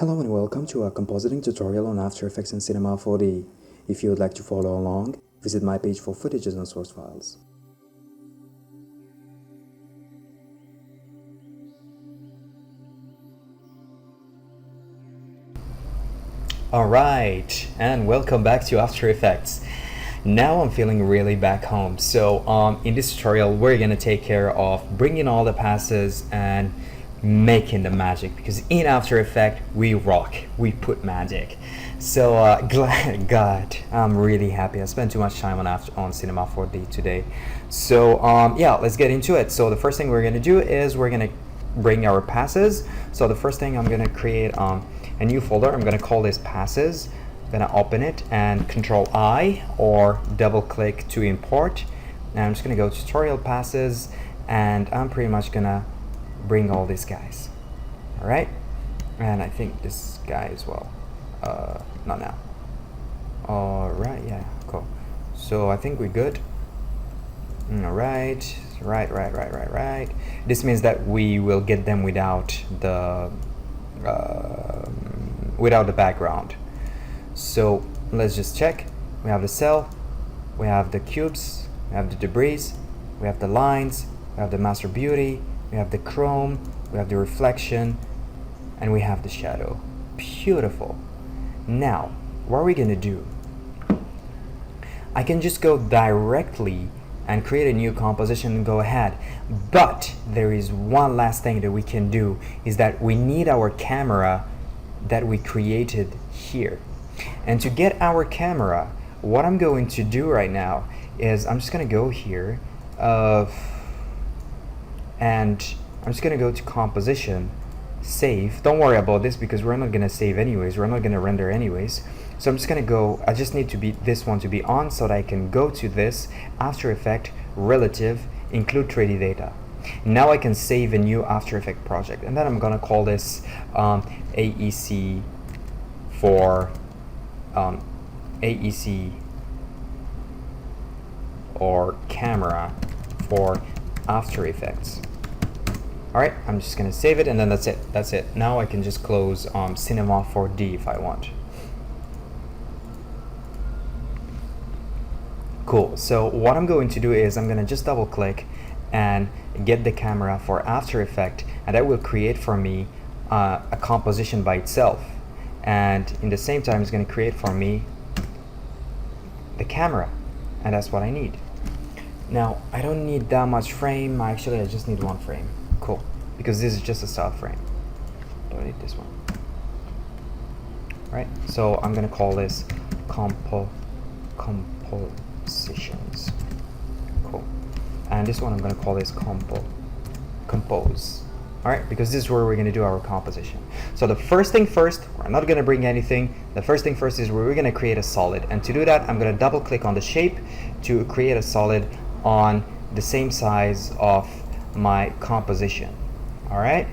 Hello and welcome to a compositing tutorial on After Effects and Cinema 4D. If you would like to follow along, visit my page for footages and source files. Alright, and welcome back to After Effects. Now I'm feeling really back home. So in this tutorial we're gonna take care of bringing all the passes and making the magic, because in After Effects we rock, we put magic. So God, I'm really happy. I spent too much time on Cinema 4D today. So yeah, let's get into it. So the first thing we're gonna do is we're gonna bring our passes. So the first thing I'm gonna create a new folder. I'm gonna call this passes. I'm gonna open it and Control I or double click to import. And I'm just gonna go tutorial passes, and I'm pretty much gonna bring all these guys. All right, and I think this guy as well. Not now. All right, yeah, cool. So I think we're good. All right, right. This means that we will get them without the background. So let's just check. We have the cell, we have the cubes, we have the debris, we have the lines, we have the master beauty, we have the chrome, we have the reflection, and we have the shadow. Beautiful. Now, what are we gonna do? I can just go directly and create a new composition and go ahead. But there is one last thing that we can do, is that we need our camera that we created here. And to get our camera, what I'm going to do right now is I'm just gonna go here and I'm just gonna go to composition, save. Don't worry about this because we're not gonna save anyways, we're not gonna render anyways. So I'm just gonna go, I just need to be this one to be on so that I can go to this After Effects, relative, include 3D data. Now I can save a new After Effects project, and then I'm gonna call this AEC for AEC or camera for After Effects. All right, I'm just gonna save it, and then that's it. Now I can just close Cinema 4D if I want. Cool. So what I'm going to do is I'm gonna just double click and get the camera for After Effects, and that will create for me a composition by itself. And in the same time, it's gonna create for me the camera, and that's what I need. Now I don't need that much frame. Actually, I just need one frame. Cool, because this is just a style frame. Don't need this one. Right. So I'm gonna call this compositions. Cool. And this one I'm gonna call this compose. All right, because this is where we're gonna do our composition. So the first thing first, we're not gonna bring anything. The first thing first is we're gonna create a solid, and to do that, I'm gonna double click on the shape to create a solid on the same size of my composition. All right,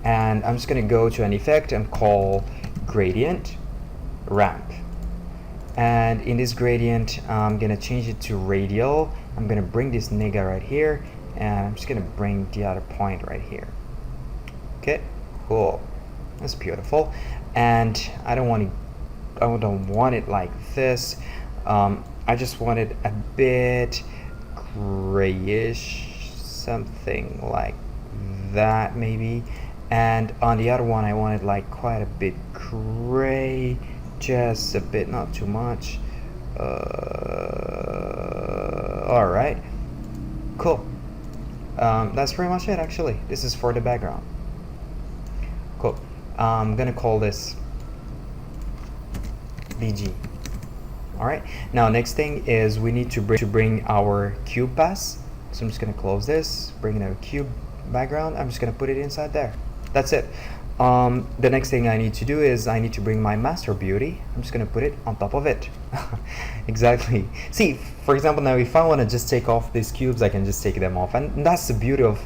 and I'm just gonna go to an effect and call gradient ramp. And in this gradient, I'm gonna change it to radial. I'm gonna bring this nigga right here, and I'm just gonna bring the other point right here. Okay, cool. That's beautiful. And I don't want it like this. I just want it a bit grayish, something like that maybe. And on the other one, I want it like quite a bit gray, just a bit, not too much. All right, cool. That's pretty much it. Actually, this is for the background. Cool. I'm gonna call this BG. All right, now next thing is we need to bring our cube pass. So I'm just gonna close this, bring in our cube background. I'm just gonna put it inside there. That's it. The next thing I need to do is I need to bring my master beauty. I'm just gonna put it on top of it. Exactly. See, for example, now if I want to just take off these cubes, I can just take them off, and that's the beauty of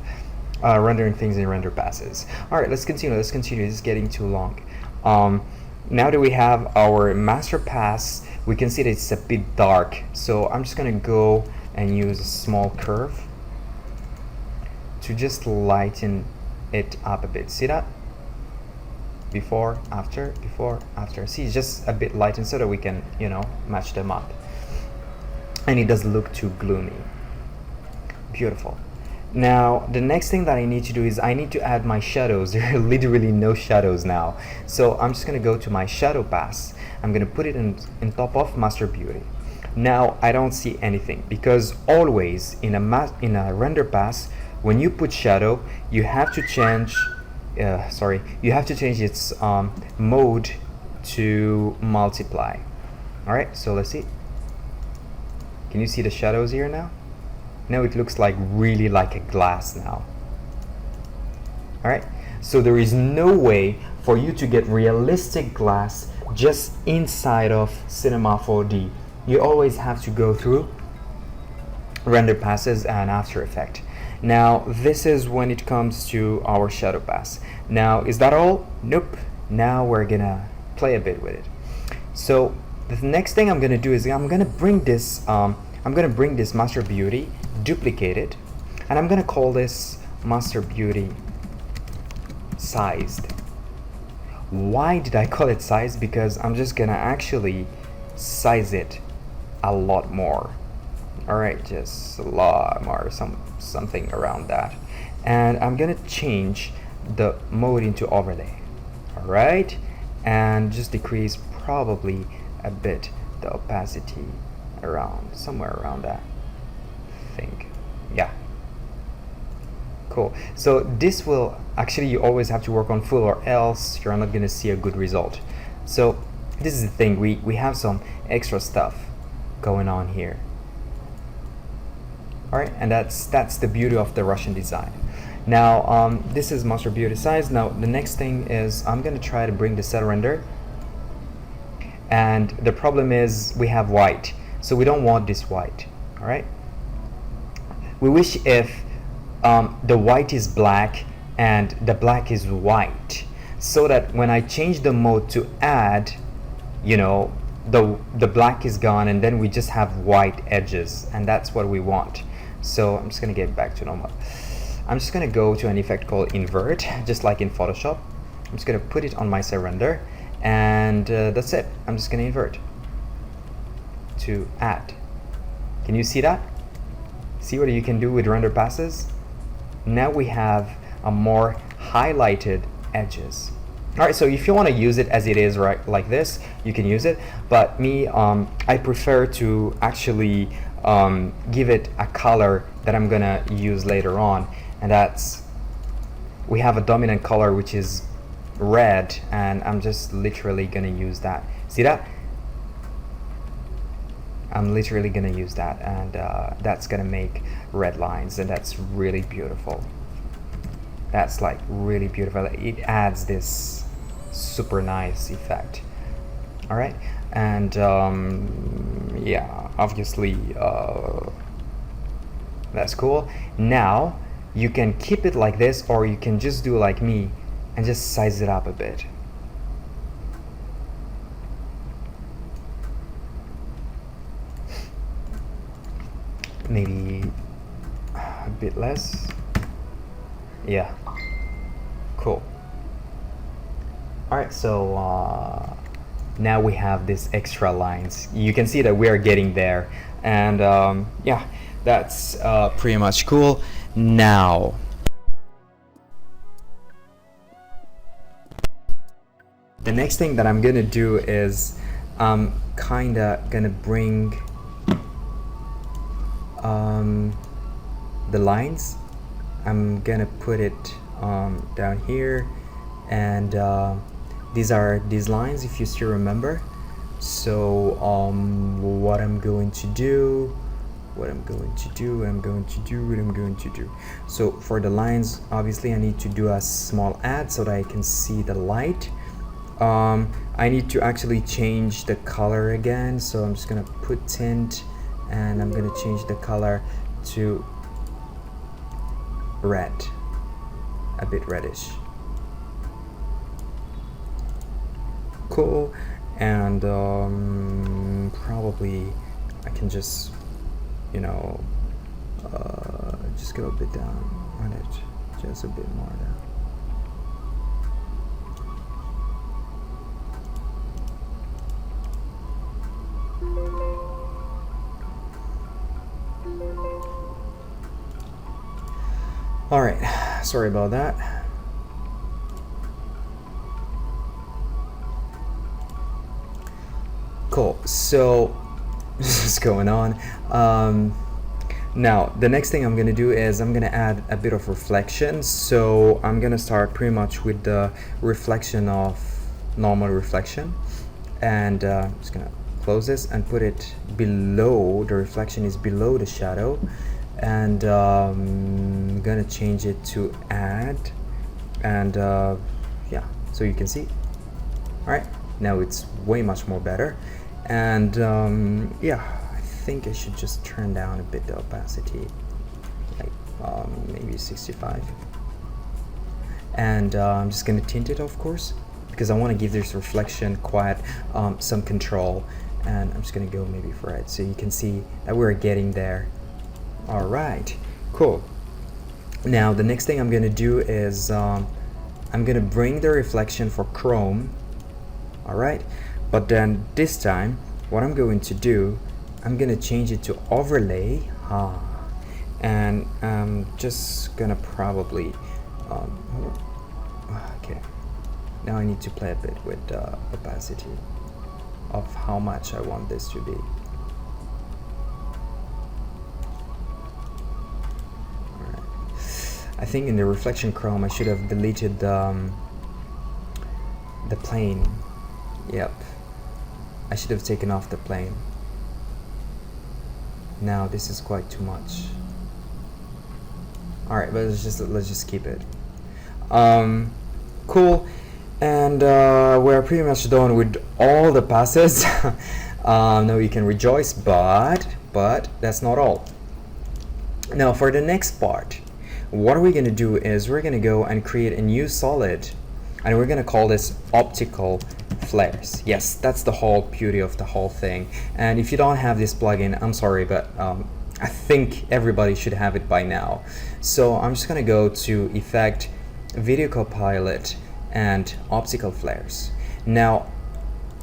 rendering things in render passes. All right, let's continue. This is getting too long. Now that we have our master pass, we can see that it's a bit dark. So I'm just gonna go and use a small curve to just lighten it up a bit. See that? before, after, before, after. See, it's just a bit lightened so that we can, you know, match them up. And it doesn't look too gloomy. Beautiful. Now, the next thing that I need to do is I need to add my shadows. There are literally no shadows now. So I'm just going to go to my shadow pass. I'm going to put it in top of Master Beauty. Now, I don't see anything because always in a render pass, when you put shadow, you have to change you have to change its mode to multiply. All right, so let's see. Can you see the shadows here now? Now it looks like really like a glass now. All right, so there is no way for you to get realistic glass just inside of Cinema 4D. You always have to go through render passes and After Effects. Now this is when it comes to our shadow pass. Now is that all? Nope. Now we're gonna play a bit with it. So the next thing I'm gonna do is I'm gonna bring this Master Beauty, duplicate it, and I'm gonna call this Master Beauty Sized. Why did I call it sized? Because I'm just gonna actually size it a lot more. All right, just a lot more, something around that. And I'm gonna change the mode into overlay. All right, and just decrease probably a bit the opacity around, somewhere around that, I think. Yeah, cool. So this will actually, you always have to work on full or else you're not gonna see a good result. So this is the thing, we have some extra stuff going on here. All right, and that's the beauty of the Russian design. Now this is Master Beauty Size. Now the next thing is I'm gonna try to bring the cell render, and the problem is we have white, so we don't want this white. All right, we wish if the white is black and the black is white, so that when I change the mode to add, you know, the black is gone and then we just have white edges, and that's what we want. So I'm just gonna get back to normal. I'm just gonna go to an effect called invert, just like in Photoshop. I'm just gonna put it on my cell render, and that's it. I'm just gonna invert to add. Can you see that? See what you can do with render passes? Now we have a more highlighted edges. All right, so if you want to use it as it is, right, like this, you can use it. But me, I prefer to actually give it a color that I'm gonna use later on, and that's, we have a dominant color which is red, and I'm just literally gonna use that. See that? I'm literally gonna use that, and that's gonna make red lines, and that's really beautiful. That's like really beautiful. It adds this super nice effect. All right, and yeah, obviously that's cool. Now you can keep it like this, or you can just do like me and just size it up a bit. Maybe a bit less. Yeah, cool. All right, so now we have these extra lines. You can see that we are getting there, and yeah, that's pretty much cool. Now the next thing that I'm gonna do is I'm kinda gonna bring the lines. I'm gonna put it down here, and these are these lines, if you still remember. So what I'm going to do, so for the lines, obviously I need to do a small add so that I can see the light. I need to actually change the color again, so I'm just gonna put tint, and I'm gonna change the color to red, a bit reddish. Cool. And probably I can just, you know, just go a bit down on it, just a bit more down. Sorry about that. Cool. So this is going on. Now the next thing I'm gonna do is I'm gonna add a bit of reflection. So I'm gonna start pretty much with the reflection of normal reflection, and I'm just gonna close this and put it below. The reflection is below the shadow, and I'm gonna change it to add, and yeah, so you can see. All right, now it's way much more better, and yeah, I think I should just turn down a bit the opacity, like maybe 65, and I'm just gonna tint it, of course, because I want to give this reflection quite some control, and I'm just gonna go maybe for it so you can see that we're getting there. All right, cool. Now the next thing I'm gonna do is I'm gonna bring the reflection for chrome. All right, but then this time what I'm going to do, I'm gonna change it to overlay, and I'm just gonna probably okay, now I need to play a bit with the opacity of how much I want this to be. I think in the reflection chrome I should have deleted the plane. Yep, I should have taken off the plane. Now this is quite too much. All right, but let's just keep it. Cool, and we're pretty much done with all the passes. Now you can rejoice, but that's not all. Now for the next part, what are we going to do is we're going to go and create a new solid, and we're going to call this optical flares. Yes, that's the whole beauty of the whole thing. And if you don't have this plugin, I'm sorry, but I think everybody should have it by now. So I'm just going to go to Effect, Video Copilot, and Optical Flares. Now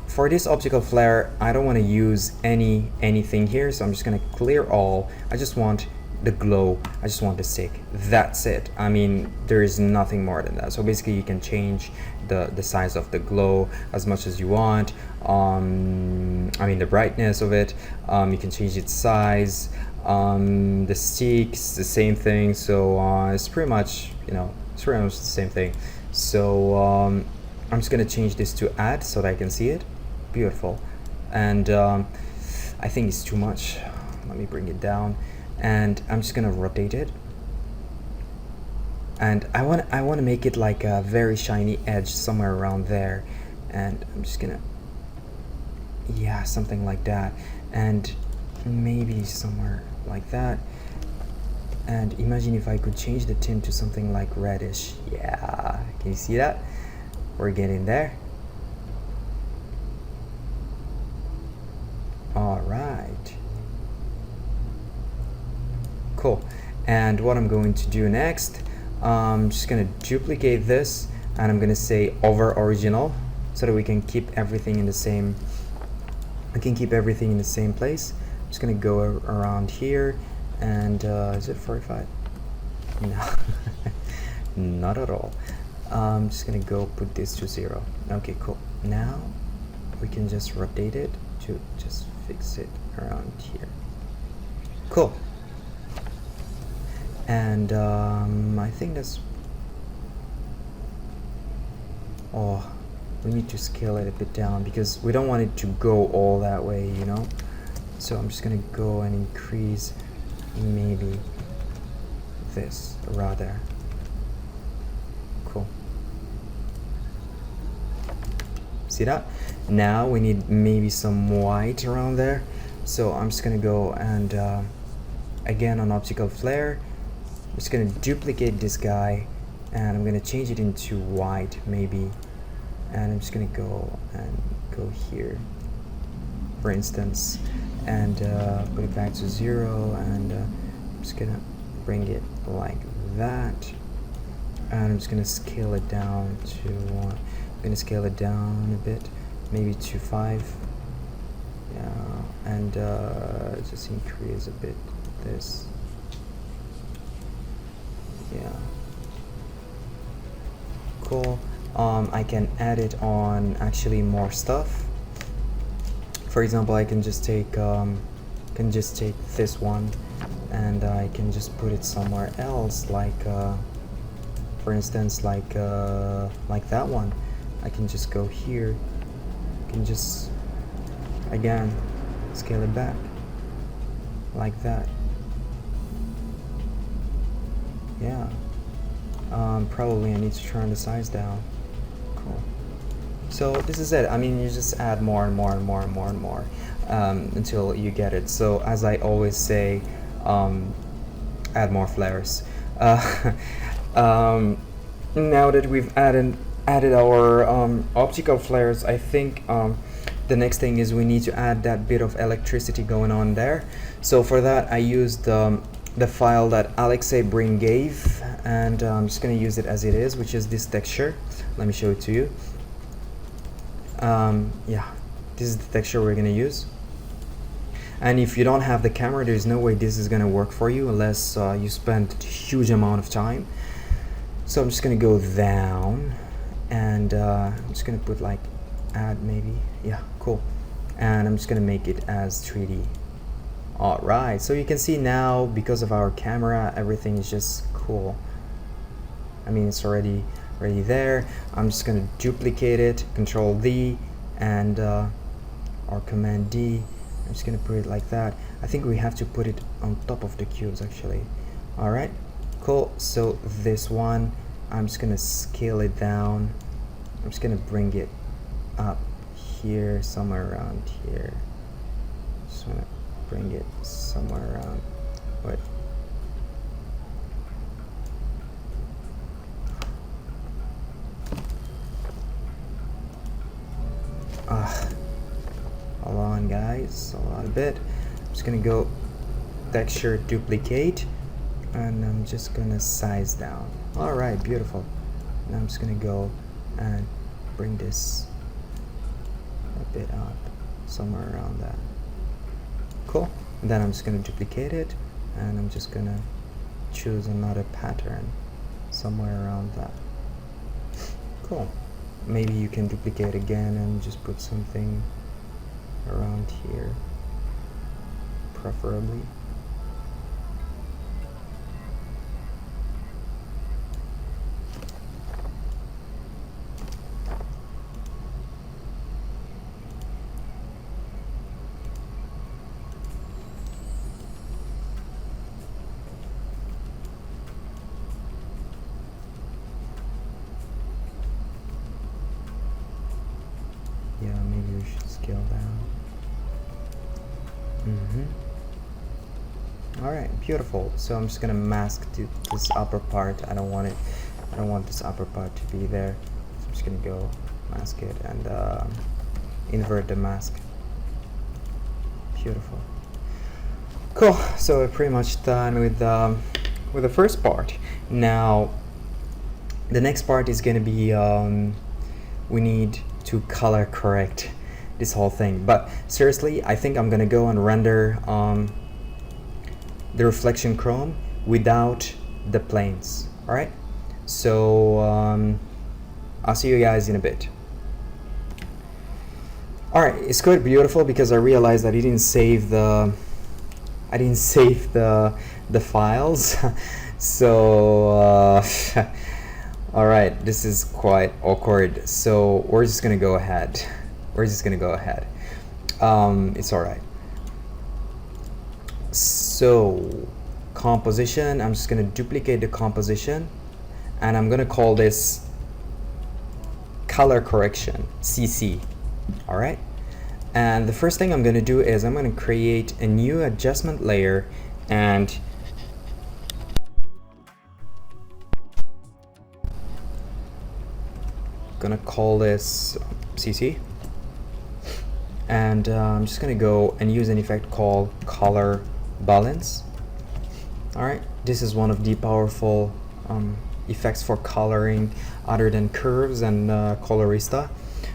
for this optical flare, I don't want to use anything here, so I'm just going to clear all. I just want the glow, I just want the stick, that's it. I mean, there is nothing more than that. So basically you can change the size of the glow as much as you want. I mean the brightness of it, you can change its size, the sticks, the same thing. So it's pretty much, you know, it's pretty much the same thing. So I'm just gonna change this to add so that I can see it. Beautiful. And I think it's too much. Let me bring it down, and I'm just gonna rotate it, and I want to make it like a very shiny edge somewhere around there, and I'm just gonna, yeah, something like that, and maybe somewhere like that. And imagine if I could change the tint to something like reddish. Yeah, can you see that? We're getting there. All right, cool. And what I'm going to do next, I'm just gonna duplicate this, and I'm gonna say over original, so that we can keep everything in the same, I can keep everything in the same place. I'm just gonna go around here, and is it 45? No, not at all. I'm just gonna go put this to 0. Okay, cool. Now we can just rotate it to just fix it around here. Cool. And I think that's, oh, we need to scale it a bit down because we don't want it to go all that way, you know. So I'm just gonna go and increase maybe this rather. Cool. See that? Now we need maybe some white around there. So I'm just gonna go and again on optical flare, I'm just gonna duplicate this guy, and I'm gonna change it into white maybe, and I'm just gonna go and go here, for instance, and put it back to 0, and I'm just gonna bring it like that, and I'm just gonna scale it down to I'm gonna scale it down a bit, maybe to 5, yeah, and just increase a bit this, yeah, cool. I can add it on actually more stuff. For example, I can just take this one and I can just put it somewhere else, like for instance, like that one. I can just go here, I can just again scale it back like that. Yeah. Probably I need to turn the size down. Cool. So this is it. I mean, you just add more and more and more and more and more until you get it. So as I always say, add more flares. Now that we've added our optical flares, I think the next thing is we need to add that bit of electricity going on there. So for that I used the file that Alexei Bring gave, and I'm just going to use it as it is, which is this texture. Let me show it to you. Yeah, this is the texture we're going to use. And if you don't have the camera, there's no way this is going to work for you unless you spend a huge amount of time. So I'm just going to go down, and I'm just going to put like add maybe. Yeah, cool. And I'm just going to make it as 3D. Alright, so you can see now, because of our camera, everything is just cool. I mean, it's already there. I'm just going to duplicate it, Control D, and or Command D. I'm just going to put it like that. I think we have to put it on top of the cubes actually. Alright, cool. So this one, I'm just going to scale it down. I'm just going to bring it up here, somewhere around here. Just want to bring it somewhere around. What? Hold on guys, hold on a bit. I'm just gonna go texture duplicate, and I'm just gonna size down. Alright, beautiful. And I'm just gonna go and bring this a bit up, somewhere around that. Cool. And then I'm just gonna duplicate it, and I'm just gonna choose another pattern somewhere around that. Cool. Maybe you can duplicate again and just put something around here, preferably. Yeah, maybe we should scale down. Alright, beautiful. So I'm just gonna mask this upper part. I don't want this upper part to be there. So I'm just gonna go mask it and invert the mask. Beautiful. Cool. So we're pretty much done with the first part. Now the next part is gonna be we need to color correct this whole thing. But seriously, I think I'm gonna go and render the reflection chrome without the planes. Alright, so I'll see you guys in a bit. Alright, it's quite beautiful because I realized that I didn't save the files. So alright, this is quite awkward, so we're just gonna go ahead. It's alright. So composition, I'm just gonna duplicate the composition, and I'm gonna call this color correction, CC. Alright, and the first thing I'm gonna do is I'm gonna create a new adjustment layer, and gonna call this CC, and I'm just gonna go and use an effect called color balance. Alright, this is one of the powerful effects for coloring other than curves and colorista.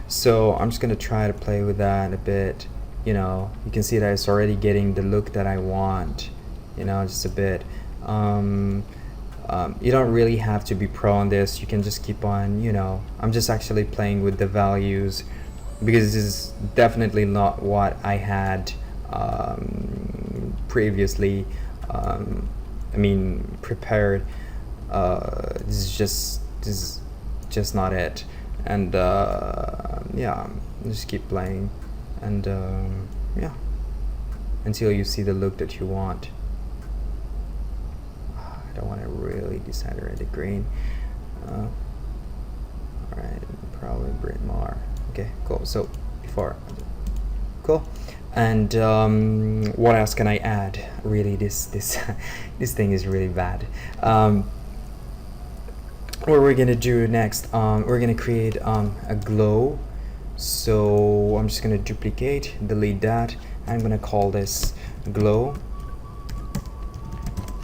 So I'm just gonna try to play with that a bit. You know, you can see that it's already getting the look that I want, you know, just a bit. You don't really have to be pro on this. You can just keep on, you know, I'm just actually playing with the values because this is definitely not what I had previously prepared. This is just not it. And yeah, just keep playing, and yeah, until you see the look that you want. I don't want to really desaturate the green. Alright, probably a bit more. Okay, cool. So before, cool. And what else can I add? Really, this this thing is really bad. What we're gonna do next, we're gonna create a glow. So I'm just gonna duplicate, delete that. I'm gonna call this glow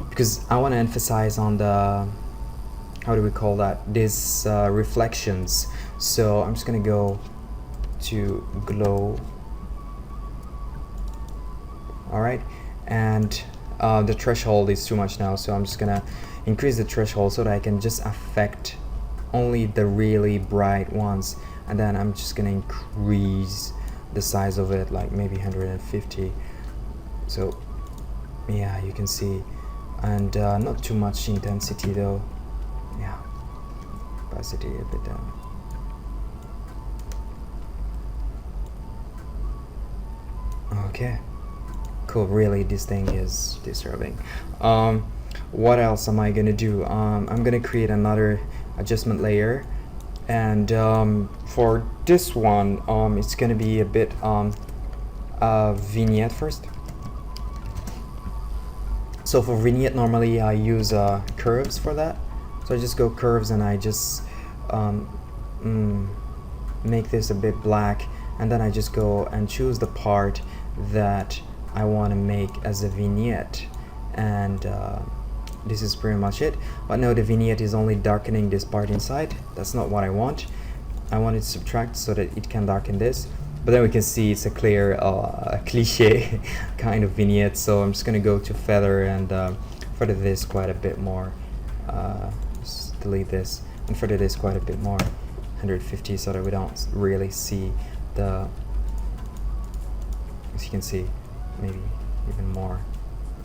because I want to emphasize on the, how do we call that, this reflections. So I'm just gonna go to glow. All right, and the threshold is too much now, so I'm just gonna increase the threshold so that I can just affect only the really bright ones, and then I'm just gonna increase the size of it, like maybe 150. So yeah, you can see, and not too much intensity though. Yeah, opacity a bit down. Okay, cool. Really, this thing is disturbing. What else am I gonna do? I'm gonna create another adjustment layer, and for this one, it's gonna be a bit vignette first. So for vignette, normally I use curves for that. So I just go curves, and I just make this a bit black, and then I just go and choose the part that I want to make as a vignette, and this is pretty much it. But no, the vignette is only darkening this part inside. That's not what I want. I want it to subtract so that it can darken this. But then we can see it's a clear cliche kind of vignette. So I'm just gonna go to feather and feather this quite a bit more. Just delete this and feather this quite a bit more, 150, so that we don't really see the, as you can see, maybe even more,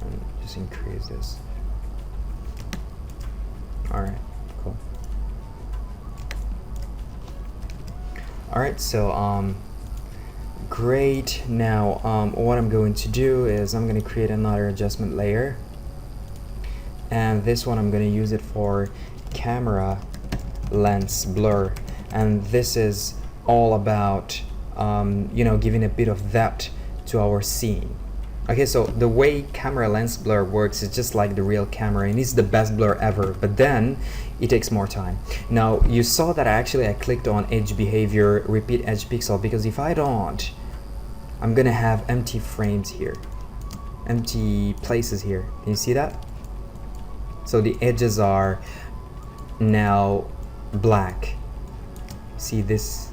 and just increase this. Alright, cool. Alright, so great. Now what I'm going to do is I'm going to create another adjustment layer, and this one I'm going to use it for camera lens blur, and this is all about giving a bit of depth to our scene. Okay, so the way camera lens blur works is just like the real camera, and it's the best blur ever, but then it takes more time. Now you saw that I clicked on edge behavior, repeat edge pixel, because if I don't, I'm gonna have empty frames here, empty places here. Can you see that? So the edges are now black. See this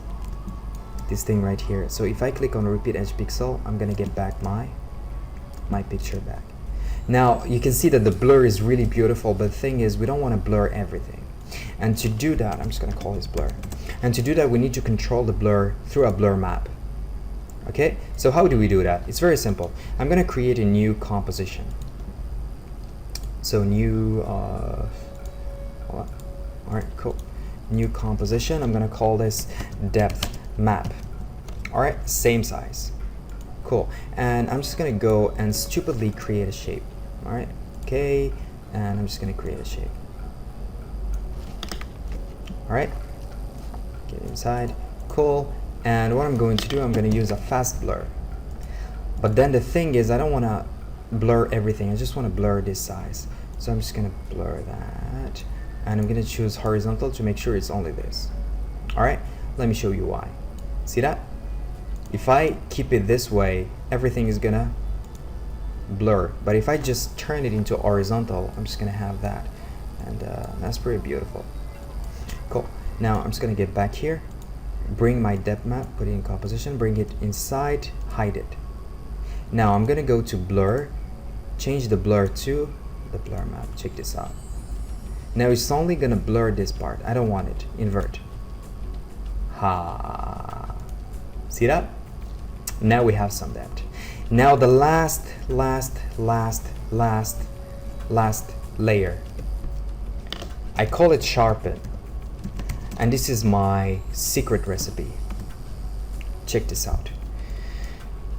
thing right here. So if I click on repeat edge pixel, I'm gonna get back my picture back. Now you can see that the blur is really beautiful, but the thing is we don't want to blur everything, and to do that I'm just going to call this blur, and to do that we need to control the blur through a blur map. Okay, so how do we do that? It's very simple. I'm going to create a new composition. So new alright, cool, new composition. I'm going to call this depth map. Alright, same size. Cool. And I'm just gonna go and stupidly create a shape. All right. Okay. And I'm just gonna create a shape. All right. Get inside. Cool. And what I'm going to do, I'm gonna use a fast blur. But then the thing is, I don't want to blur everything. I just want to blur this size. So I'm just gonna blur that, and I'm gonna choose horizontal to make sure it's only this. All right. Let me show you why. See that? If I keep it this way, everything is gonna blur. But if I just turn it into horizontal, I'm just gonna have that, and that's pretty beautiful. Cool. Now I'm just gonna get back here, bring my depth map, put it in composition, bring it inside, hide it. Now I'm gonna go to blur, change the blur to the blur map. Check this out. Now it's only gonna blur this part. I don't want it. Invert. Ha. See that? Now we have some depth. Now the last layer. I call it sharpen. And this is my secret recipe. Check this out.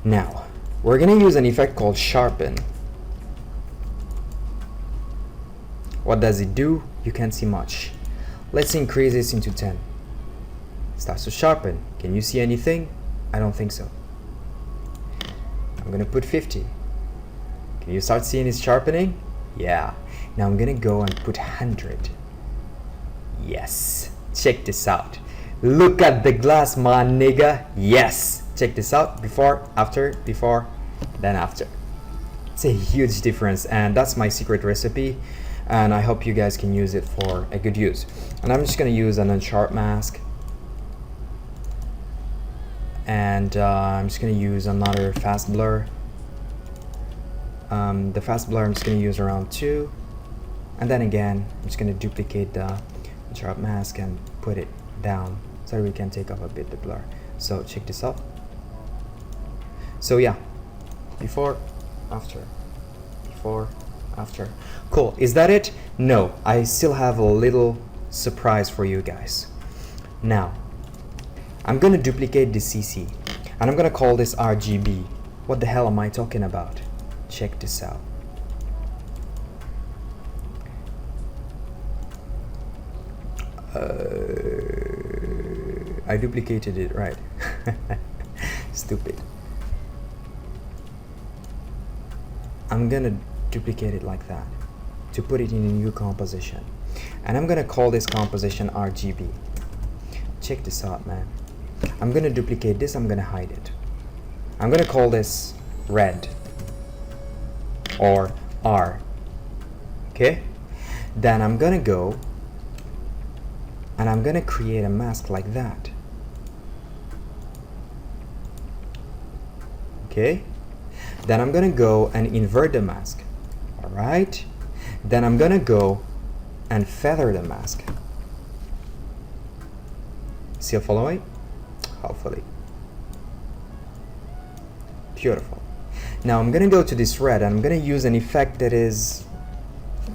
Now, we're gonna use an effect called sharpen. What does it do? You can't see much. Let's increase this into 10. Starts to sharpen. Can you see anything? I don't think so. I'm gonna put 50. Can you start seeing it sharpening? Yeah. Now I'm gonna go and put 100. Yes. Check this out. Look at the glass, my nigga. Yes. Check this out. Before, after, before, then after. It's a huge difference, and that's my secret recipe, and I hope you guys can use it for a good use. And I'm just gonna use an unsharp mask, and I'm just gonna use another fast blur. The fast blur I'm just gonna use around 2, and then again I'm just gonna duplicate the unsharp mask and put it down so we can take off a bit the blur. So check this out. So yeah, before, after, before, after. Cool. Is that it? No, I still have a little surprise for you guys. Now, I'm gonna duplicate the CC, and I'm gonna call this RGB. What the hell am I talking about? Check this out. I duplicated it, right? Stupid. I'm gonna duplicate it like that to put it in a new composition, and I'm gonna call this composition RGB. Check this out, man. I'm gonna duplicate this. I'm gonna hide it. I'm gonna call this red or R. Okay, then I'm gonna go and I'm gonna create a mask like that. Okay, then I'm gonna go and invert the mask. All right, then I'm gonna go and feather the mask. Still following? Hopefully. Beautiful. Now I'm gonna go to this red and I'm gonna use an effect that is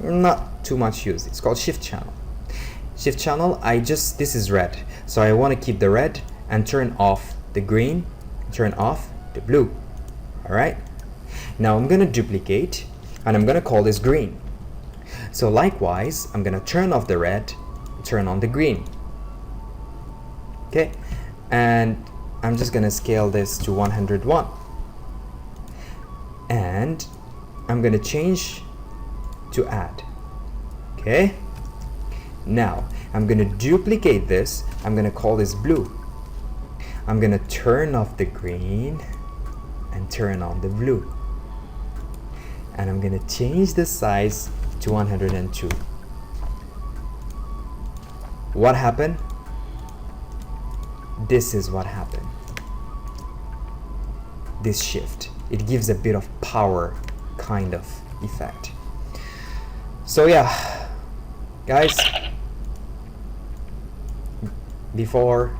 not too much used. It's called shift channel. Shift channel, this is red, so I want to keep the red and turn off the green, turn off the blue. All right, now I'm gonna duplicate and I'm gonna call this green. So likewise, I'm gonna turn off the red, turn on the green. Okay, and I'm just gonna scale this to 101, and I'm gonna change to add. Okay, now I'm gonna duplicate this. I'm gonna call this blue. I'm gonna turn off the green and turn on the blue, and I'm gonna change the size to 102. What happened? This is what happened. This shift, it gives a bit of power kind of effect. So yeah, guys, before,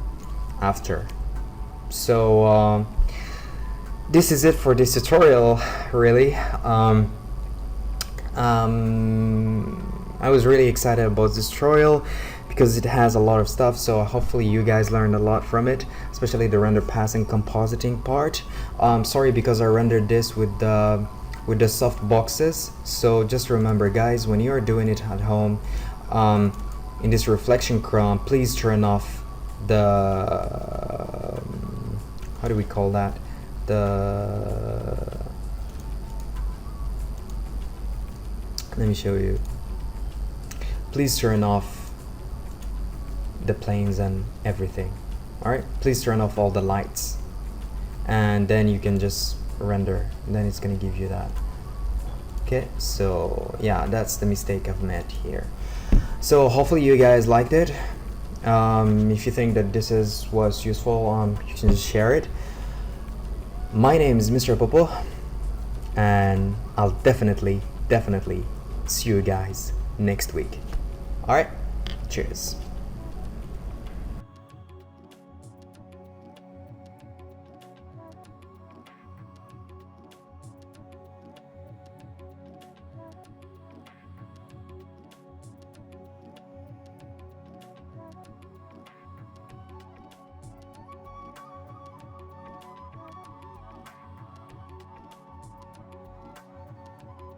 after. So this is it for this tutorial, really. I was really excited about this tutorial because it has a lot of stuff, so hopefully you guys learned a lot from it, especially the render pass and compositing part. Sorry, because I rendered this with the soft boxes, so just remember guys, when you are doing it at home, in this reflection chrome, please turn off the how do we call that, let me show you. Please turn off the planes and everything. All right, please turn off all the lights, and then you can just render, and then it's gonna give you that. Okay, so yeah, that's the mistake I've made here. So hopefully you guys liked it. If you think that this was useful, you can just share it. My name is Mr. Popo, and I'll definitely see you guys next week. All right, cheers.